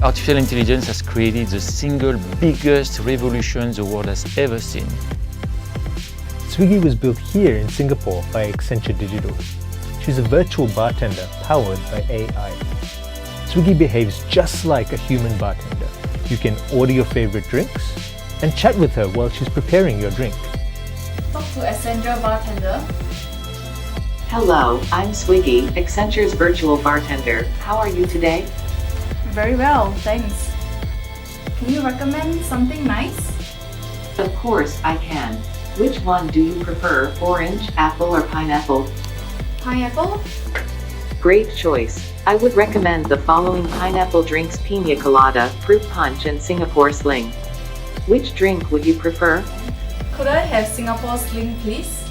artificial intelligence has created the single biggest revolution the world has ever seen. Swiggy was built here in Singapore by Accenture Digital. She's a virtual bartender powered by AI. Swiggy behaves just like a human bartender. You can order your favorite drinks and chat with her while she's preparing your drink. Talk to Accenture Bartender. Hello, I'm Swiggy, Accenture's virtual bartender. How are you today? Very well, thanks. Can you recommend something nice? Of course I can. Which one do you prefer, orange, apple or pineapple? Pineapple? Great choice. I would recommend the following pineapple drinks: Pina Colada, Fruit Punch and Singapore Sling. Which drink would you prefer? Could I have Singapore Sling, please?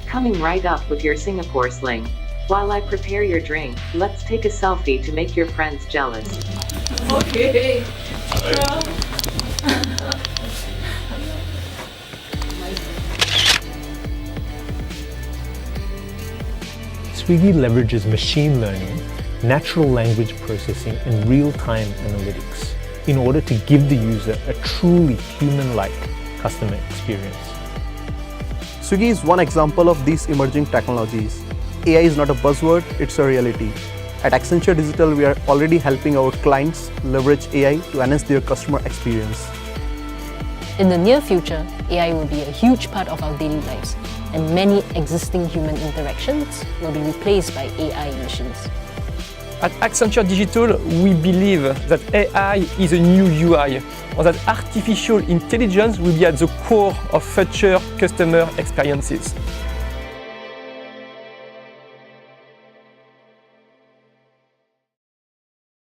Coming right up with your Singapore Sling. While I prepare your drink, let's take a selfie to make your friends jealous. Okay. Swiggy leverages machine learning, natural language processing, and real-time analytics in order to give the user a truly human-like customer experience. Swiggy is one example of these emerging technologies. AI is not a buzzword, it's a reality. At Accenture Digital, we are already helping our clients leverage AI to enhance their customer experience. In the near future, AI will be a huge part of our daily lives, and many existing human interactions will be replaced by AI machines. At Accenture Digital, we believe that AI is a new UI, or that artificial intelligence will be at the core of future customer experiences.